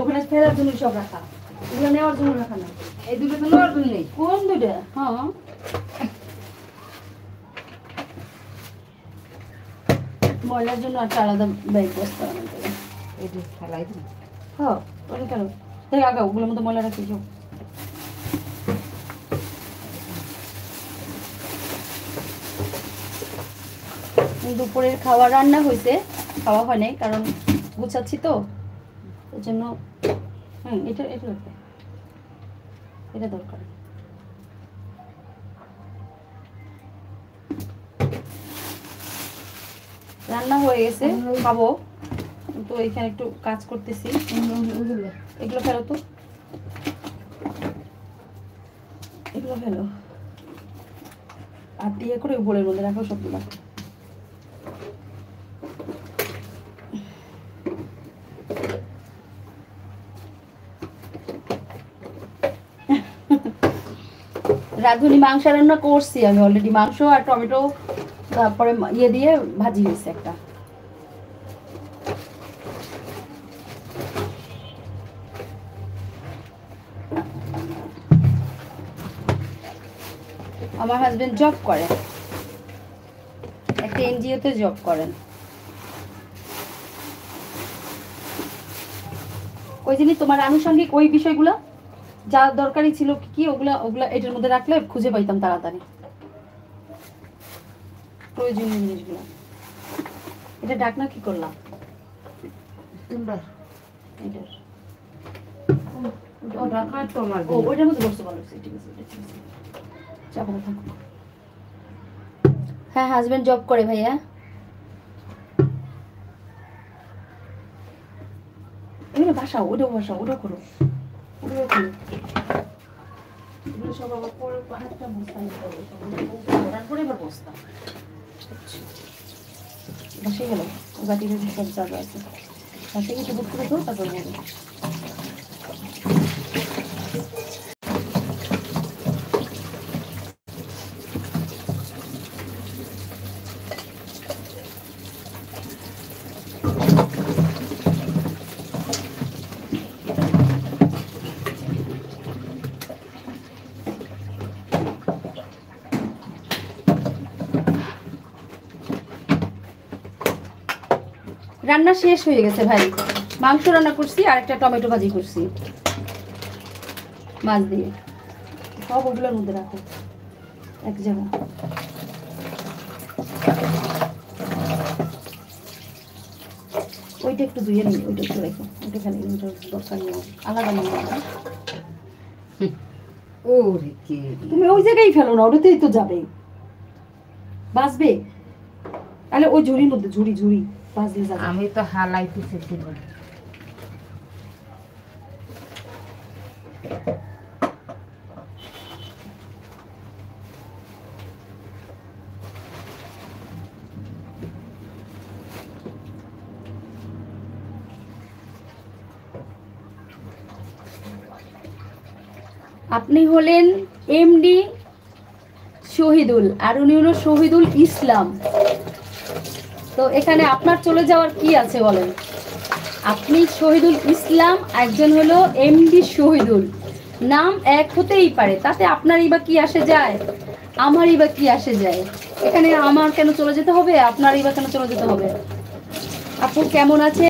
ওখানে ফেরার জন্য সব রাখা, ওগুলো নেওয়ার জন্য রাখা না। এই দুটো তো নেওয়ার জন্য নেই। কোন দুটো? হ্যাঁ, ময়লার জন্য একটা আলাদা ব্যাগ বস্তা এটা ফেলাই দিই। হ্যাঁ, ওটা কেন দেখ আগা ওগুলোর মধ্যে ময়লা রাখি সব। দুপুরের খাওয়া রান্না হয়েছে, খাওয়া হয় নাই কারণ গুছাচ্ছি তো, ওই জন্য। এটা এটা লাগবে, এটা দরকার। রান্না হয়ে গেছে, খাবো। তো এখানে একটু কাজ করতেছি। এগুলো ফেলো তো, এগুলো ফেলো। আর দিয়ে করে বোলের মধ্যে রাখো সবগুলো। রাঁধুনি মাংস রান্না করছি আমি অলরেডি, মাংস আর টমেটো তারপরে ইয়ে দিয়ে ভাজি হয়েছে একটা। আমার হাজবেন্ড জব করে, একটা এনজিওতে জব করেন। ওই জিনিস তোমার আনুষঙ্গিক ওই বিষয়গুলো যা দরকারি ছিল কি ওগুলা ওগুলা এটার মধ্যে রাখলে খুঁজে পাইতাম তাড়াতাড়ি প্রয়োজনীয় জিনিসগুলো। এটা ঢাকনা কি করলাম? হ্যাঁ, হাজবেন্ড জব করে ভাইয়া। এগুলো বাসাও, ওটাও বাসাও, ওটাও করো, ওটাও করো। এগুলো সব আবার পরে একটা বস্তা নিতে হবে, তারপরে এবার বস্তা বসে গেল। বাটিতে সব জায়গা আছে, তাতে কিছু বুক করে দাও, তারপর বলবো। রান্না শেষ হয়ে গেছে ভাই, মাংস রান্না করছি আর একটা টমেটো ভাজি করছি মাছ দিয়ে। সব ওগুলোর মধ্যে রাখো এক জায়গায়। ওইটা একটু ধুয়ে নিই, ওইটা একটু রেখো, ওইটা খালি ওইটার দরকার নেই, আলাদা নিয়ে তুমি ওই জায়গায় ফেলো না, ওটাতেই তো যাবে, বাঁচবে। তাহলে ওই ঝুড়ির মধ্যে ঝুড়ি ঝুড়ি আমি তো হালাইতেছি। আপনি হলেন এমডি শহীদুল, আর উনি হলো শহীদুল ইসলাম। তো এখানে আপনার চলে যাওয়ার কি আছে বলেন? আপনি শহীদুল ইসলাম, একজন হলো এমডি শহীদুল, নাম এক হতেই পারে, তাতে আপনারই বা কি আসে যায়, আমারই বা কি আসে যায়? এখানে আমার কেন চলে যেতে হবে, আপনারই বা কেন চলে যেতে হবে? আপু কেমন আছে?